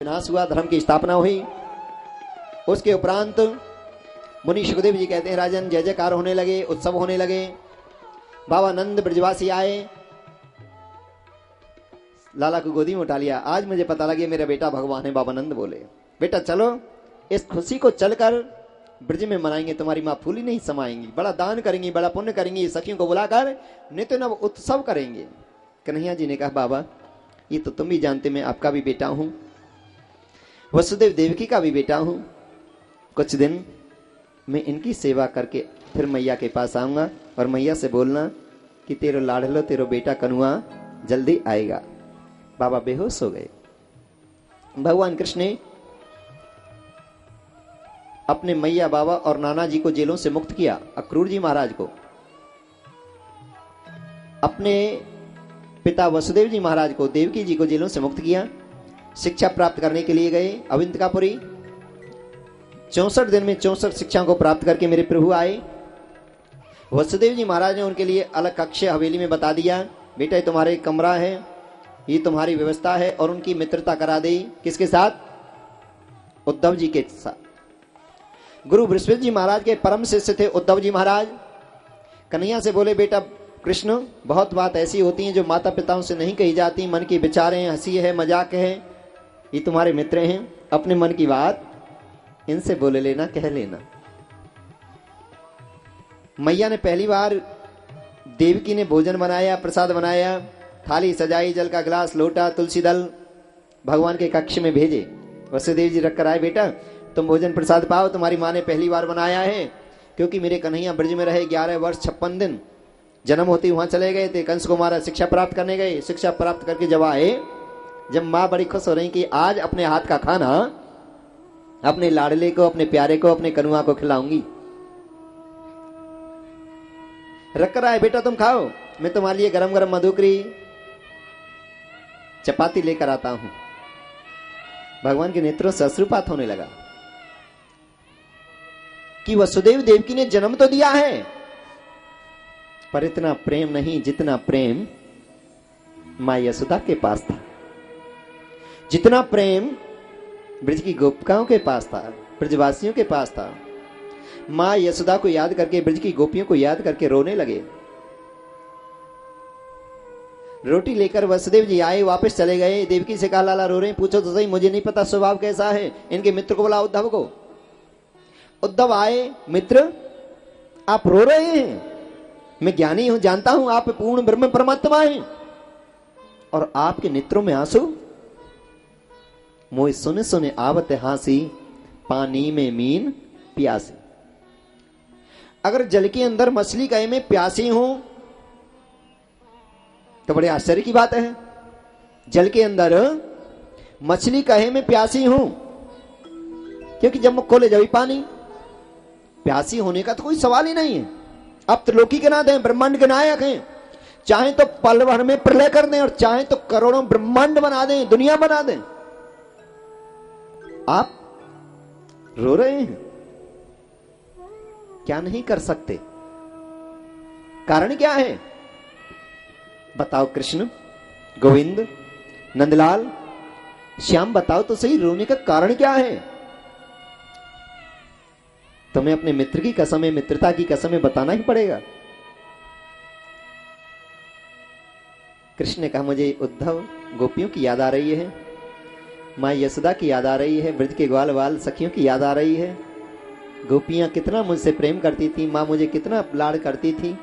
विनाश हुआ, धर्म की स्थापना हुई। उसके उपरांत मुनि सुखदेव जी कहते हैं राजन जय जयकार होने लगे, उत्सव होने लगे। बाबा नंद ब्रजवासी आए, लाला को गोदी में उठा लिया। आज मुझे पता लगे मेरा बेटा भगवान है। बाबा नंद बोले बेटा चलो इस खुशी को चलकर ब्रज में मनाएंगे, तुम्हारी माँ फूली नहीं समाएंगी, बड़ा दान करेंगी, बड़ा पुण्य करेंगी, सखियों को बुलाकर नित्य नव उत्सव करेंगे। कन्हैया जी ने कहा बाबा ये तो तुम भी जानते मैं आपका भी बेटा हूं, वसुदेव देवकी का भी बेटा हूं। कुछ दिन मैं इनकी सेवा करके फिर मैया के पास आऊंगा और मैया से बोलना कि तेरो लाडलो तेरो बेटा कनुआ जल्दी आएगा। बाबा बेहोश हो गए। भगवान कृष्ण ने अपने मैया बाबा और नाना जी को जेलों से मुक्त किया। अक्रूर जी महाराज को, अपने पिता वसुदेव जी महाराज को, देवकी जी को जेलों से मुक्त किया। शिक्षा प्राप्त करने के लिए गए अविंतकापुरी। 64 दिन में 64 शिक्षाओं को प्राप्त करके मेरे प्रभु आए। वसुदेव जी महाराज ने उनके लिए अलग कक्ष हवेली में बता दिया, बेटा ये तुम्हारे कमरा है, ये तुम्हारी व्यवस्था है। और उनकी मित्रता करा दी किसके साथ? उद्धव जी के साथ। गुरु बृहस्पति जी महाराज के परम शिष्य थे उद्धव जी महाराज। कन्हैया से बोले बेटा कृष्ण बहुत बात ऐसी होती हैं जो माता पिताओं से नहीं कही जाती, मन की विचारें, हंसी है, मजाक है, ये तुम्हारे मित्र हैं, अपने मन की बात इनसे बोले लेना, कह लेना। मैया ने पहली बार देवकी ने भोजन बनाया, प्रसाद बनाया, थाली सजाई, जल का गिलास, लोटा, तुलसी दल भगवान के कक्ष में भेजे। वसुदेव जी रख कर आए, बेटा तुम भोजन प्रसाद पाओ, तुम्हारी माँ ने पहली बार बनाया है। क्योंकि मेरे कन्हैया ब्रज में रहे 11 वर्ष 56 दिन, जन्म होते वहां चले गए थे, कंस को मारा, शिक्षा प्राप्त करने गए। शिक्षा प्राप्त करके जब आए, जब माँ बड़ी खुश हो रही कि आज अपने हाथ का खाना अपने लाडले को, अपने प्यारे को, अपने कनुआ को खिलाऊंगी। रख कर आए, बेटा तुम खाओ, मैं तुम्हारे लिए गरम गरम मधुकरी चपाती लेकर आता हूं। भगवान के नेत्रों से अश्रुपात होने लगा कि वसुदेव देवकी ने जन्म तो दिया है पर इतना प्रेम नहीं जितना प्रेम मां यशोदा के पास था, जितना प्रेम ब्रज की गोपिकाओं के पास था, ब्रजवासियों के पास था। मां यशोदा को याद करके, ब्रज की गोपियों को याद करके रोने लगे। रोटी लेकर वसुदेव जी आए, वापस चले गए। देवकी से कहा लाला रो रहे हैं, पूछो तो सही, मुझे नहीं पता स्वभाव कैसा है। इनके मित्र को बोला, उद्धव को। उद्धव आए, मित्र आप रो रहे हैं, मैं ज्ञानी हूं, जानता हूं आप पूर्ण ब्रह्म परमात्मा हैं और आपके नेत्रों में आंसू। मोय सुने सुने आवत हासी, पानी में मीन प्यासी। अगर जल के अंदर मछली कहे मैं प्यासी हूं तो बड़े आश्चर्य की बात है। जल के अंदर मछली कहे मैं प्यासी हूं, क्योंकि जब मुख खोले जब पानी, प्यासी होने का तो कोई सवाल ही नहीं है। अब त्रिलोकी के नाथ हैं, ब्रह्मांड के नायक हैं, चाहे तो पल भर में प्रलय कर दें और चाहे तो करोड़ों ब्रह्मांड बना दें, दुनिया बना दें। आप रो रहे हैं, क्या नहीं कर सकते? कारण क्या है बताओ? कृष्ण, गोविंद, नंदलाल, श्याम बताओ तो सही, रोने का कारण क्या है? तुम्हें अपने मित्र की कसम है, मित्रता की कसम है, बताना ही पड़ेगा। कृष्ण ने कहा मुझे उद्धव गोपियों की याद आ रही है, मां यशोदा की याद आ रही है, ब्रज के ग्वाल वाल सखियों की याद आ रही है। गोपियां कितना मुझसे प्रेम करती थी, मां मुझे कितना लाड़ करती थी।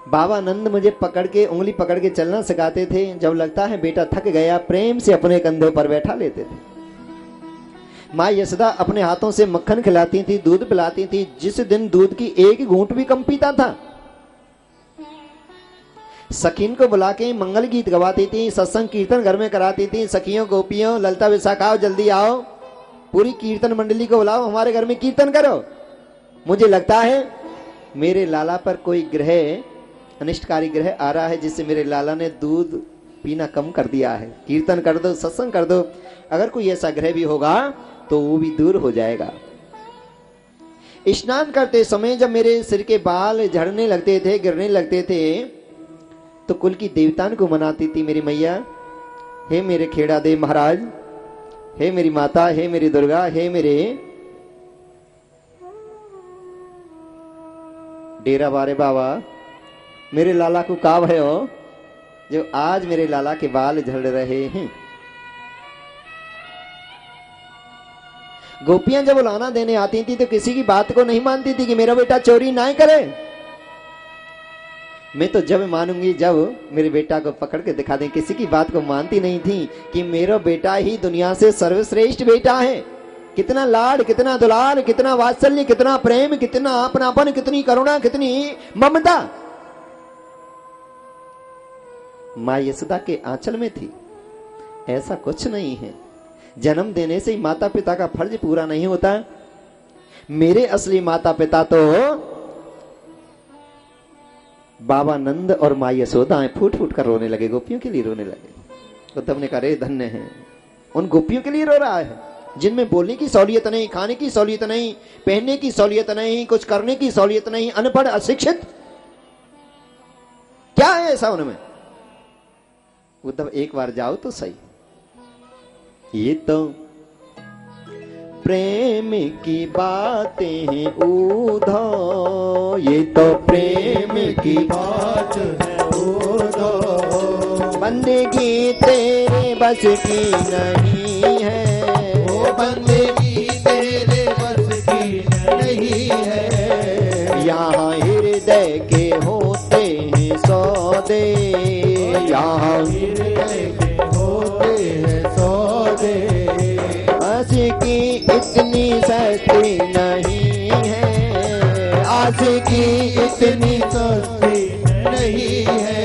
बाबा नंद मुझे पकड़ के, उंगली पकड़ के चलना सिखाते थे। जब लगता है बेटा थक गया, प्रेम से अपने कंधों पर बैठा लेते थे। मां यशोदा अपने हाथों से मक्खन खिलाती थी, दूध पिलाती थी। जिस दिन दूध की एक घूंट भी कम पीता था, सखीन को बुला के मंगल गीत गवाती थी, सत्संग कीर्तन घर में कराती थी। सखियों, गोपियों, ललता विशाखाओ जल्दी आओ, पूरी कीर्तन मंडली को बुलाओ, हमारे घर में कीर्तन करो। मुझे लगता है मेरे लाला पर कोई ग्रह, अनिष्टकारी ग्रह आ रहा है, जिससे मेरे लाला ने दूध पीना कम कर दिया है। कीर्तन कर दो, सत्संग कर दो, अगर कोई ऐसा ग्रह भी होगा तो वो भी दूर हो जाएगा। स्नान करते समय जब मेरे सिर के बाल झड़ने लगते थे, गिरने लगते थे, तो कुल की देवताओं को मनाती थी मेरी मैया, हे मेरे खेड़ा देव महाराज, हे मेरी माता, हे मेरी दुर्गा, हे मेरे डेरा बारे बाबा, मेरे लाला को का भयो जो आज मेरे लाला के बाल झड़ रहे हैं। गोपियां जब लाना देने आती थी तो किसी की बात को नहीं मानती थी कि मेरा बेटा चोरी ना करे। मैं तो जब मानूंगी जब मेरे बेटा को पकड़ के दिखा दें। किसी की बात को मानती नहीं थी कि मेरा बेटा ही दुनिया से सर्वश्रेष्ठ बेटा है। कितना लाड, कितना दुलार, कितना वात्सल्य, कितना प्रेम, कितना अपनापन, कितनी करुणा, कितनी ममता माँ यशोदा के आंचल में थी। ऐसा कुछ नहीं है। जन्म देने से ही माता पिता का फर्ज पूरा नहीं होता। मेरे असली माता पिता तो बाबा नंद और माँ यशोदा हैं। फूट फूट कर रोने लगे, गोपियों के लिए रोने लगे। उद्धव ने कहा रे धन्य है, उन गोपियों के लिए रो रहा है जिनमें बोलने की सहूलियत नहीं, खाने की सहूलियत नहीं, पहनने की सहूलियत नहीं, कुछ करने की सहूलियत नहीं, अनपढ़ अशिक्षित। क्या है ऐसा उनमें? उद्धव एक बार जाओ तो सही। ये तो प्रेम की बातें हैं उद्धव, ये तो प्रेम की बात है उद्धव। बंदगी तेरे बस की नहीं है, वो बंदगी तेरे बस की नहीं है। यहाँ हृदय के होते हैं सौदे, यहाँ हृदय के होते हैं सौदे। आशिकी इतनी सस्ती नहीं है, आशिकी इतनी सस्ती नहीं है।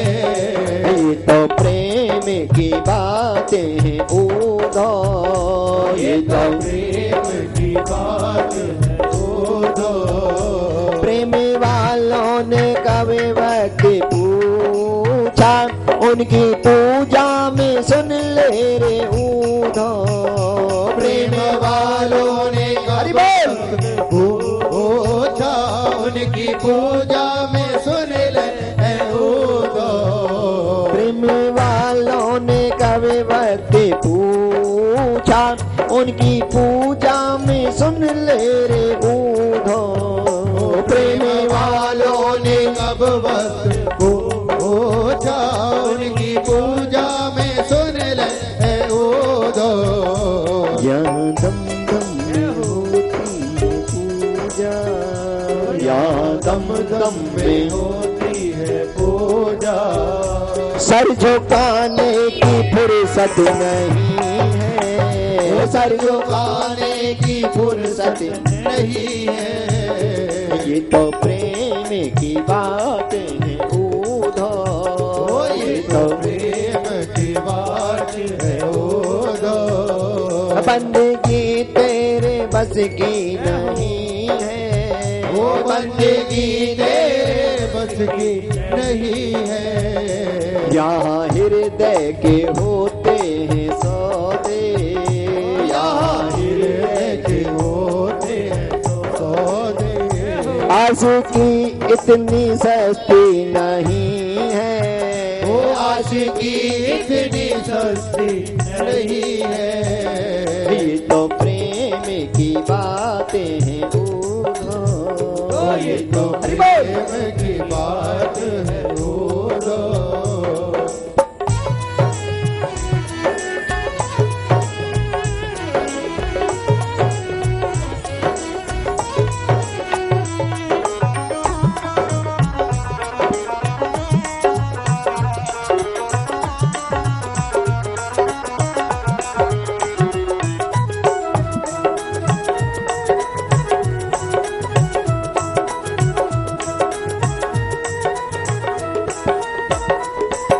ये तो प्रेम की बातें हैं उद्धव, ये तो प्रेम की बात है उद्धव। प्रेम वालों ने कभी वक्त पूछा, उनकी पूजा में सुन ले रे उद्धव। प्रेम वालों ने कभी पूछा, उनकी पूजा में सुन ले उद्धव। प्रेम वालों ने कभी वक्त पूछा, उनकी पूजा में सुन ले रे उद्धव। प्रेम वालों ने कब वक्त पूछा, उनकी पूजा में सुन ले उद्धव। यहाँ दम दम होती है पूजा, यहाँ दम दम में होती है पूजा। सर झुकाने की फुर्सत नहीं है, सर झुकाने की फुर्सत नहीं है। ये तो प्रेम की बात है उद्धव, ये तो प्रेम की बात है उद्धव। बंदगी तेरे बस की नहीं है, वो बंदगी तेरे बस की नहीं है। यहाँ हृदय के होते हैं सौदे, यहाँ हृदय के होते हैं सौदे। आशिकी इतनी सस्ती नहीं है, वो आशिकी इतनी सस्ती नहीं है। ये तो प्रेम की बातें हैं उद्धव, ये तो प्रेम की बात है उद्धव।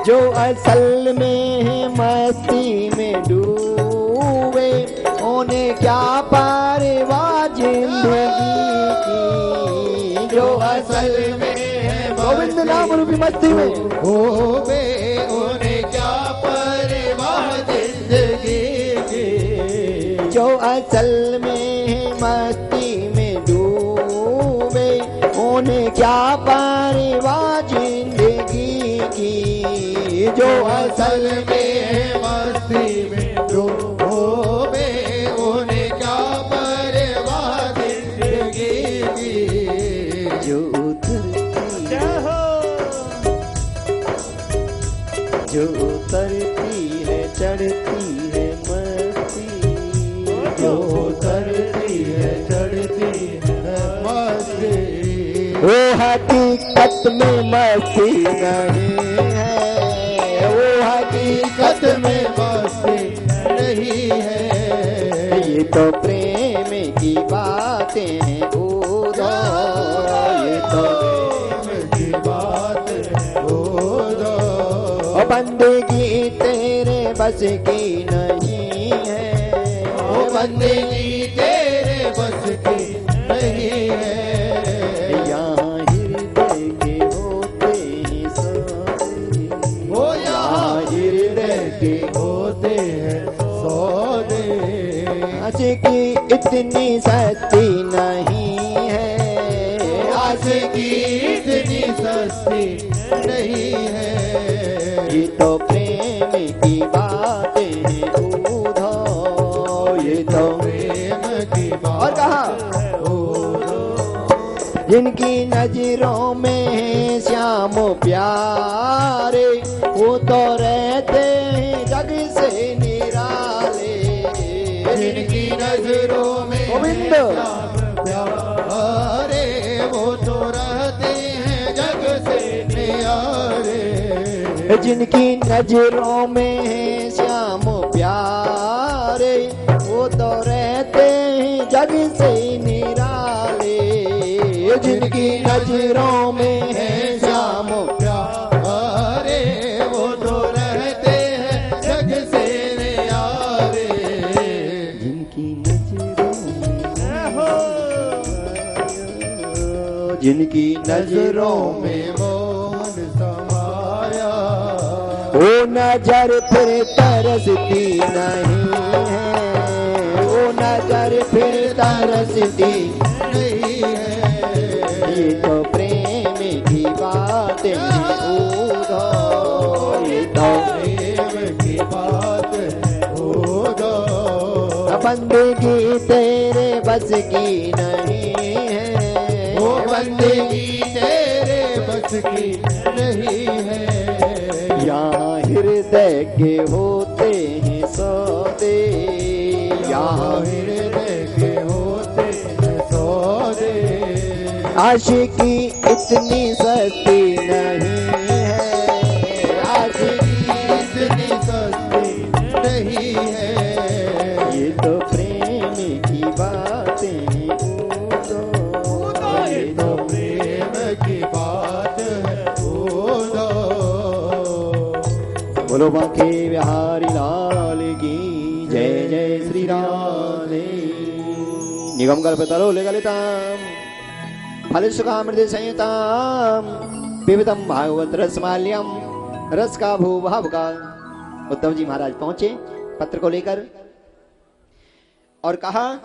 जो असल में है मस्ती में डूबे, उन्हें क्या परवाह जिंदगी की। जो असल में है गोविंद नाम रूपी मस्ती में डूबे, उन्हें क्या परवाह जिंदगी की। जो असल में है मस्ती में डूबे, उन्हें क्या परवाह जिंदगी की। जो असल में है मस्ती है मस्ती, जो उतरती है चढ़ती है मस्ती। वो हकीकत में मस्ती नहीं है, वो हकीकत में मस्ती नहीं है। ये तो प्रेम की बातें हैं उधो, ये तो प्रेम की बात हो दो। बंदगी तेरे बस की नहीं है, ओ बंदगी तेरे बस की नहीं है। यहाँ हृदय के होते हैं सौदे, ओ यहाँ हृदय के होते हैं सौदे। आशिकी इतनी सस्ती नहीं है, आशिकी इतनी सस्ती नहीं है। ये तो प्रेम की बातें हैं उधो, ये तो प्रेम की बात। और कहा जिनकी नजरों में है श्याम प्यारे, वो तो रहते हैं जग से निराले। जिनकी नजरों में गोविंद प्यारे, वो तो रहते हैं जग से न्यारे। जिनकी नजरों में है श्याम प्यारे, वो तो रहते हैं जग से निराले। जिनकी नजरों में है श्याम प्यारे, वो तो रहते हैं जग से न्यारे। जिनकी नजरों में, जिनकी नजरों में मोहन समाया। वो नजर फिर तरसती नहीं है, वो नजर फिर तरसती नहीं है। ये तो प्रेम की बातें हैं उधो, ये तो प्रेम की बात हो दो। बंदगी तेरे बस की नहीं है, वो बंदगी तेरे बस की नहीं है। यहाँ हृदय के होते हैं सौदे, यहाँ हृदय के होते हैं सौदे। आशिकी इतनी सस्ती नहीं है, आशिकी इतनी सस्ती नहीं है। ये तो प्रेम की बातें हैं उधो, ये तो प्रेम की बात है हो दो। बोलो बांके बिहारी लाल की जय जय श्री राधे। निगम कल्पतरो लेगलिताम फलसुखामृत संयुताम पिबतम भागवत रसमाल्यम रस का भूभाव का। उद्धव जी महाराज पहुंचे पत्र को लेकर और कहा,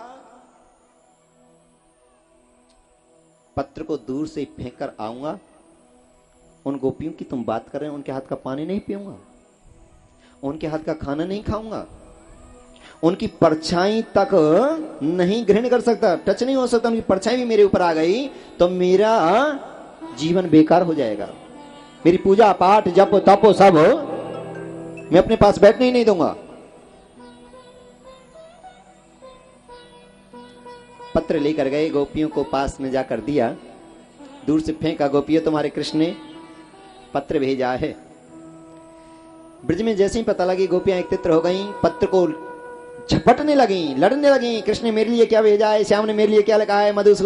पत्र को दूर से फेंक कर आऊंगा, उन गोपियों की तुम बात कर रहे हो, उनके हाथ का पानी नहीं पीऊंगा, उनके हाथ का खाना नहीं खाऊंगा, उनकी परछाई तक नहीं ग्रहण कर सकता, टच नहीं हो सकता। उनकी परछाई भी मेरे ऊपर आ गई तो मेरा जीवन बेकार हो जाएगा। मेरी पूजा पाठ जप तप सब मैं अपने पास बैठने ही नहीं दूंगा। पत्र लेकर गए, गोपियों को पास में जाकर दिया, दूर से फेंका, गोपियों तुम्हारे कृष्ण ने पत्र भेजा है। ब्रज में जैसे ही पता लगी गोपियां एकत्रित हो गईं, पत्र को झपटने लगी, लड़ने लगी। कृष्ण ने मेरे लिए क्या भेजा है, श्याम ने मेरे लिए क्या लिखा है, मधुसूदन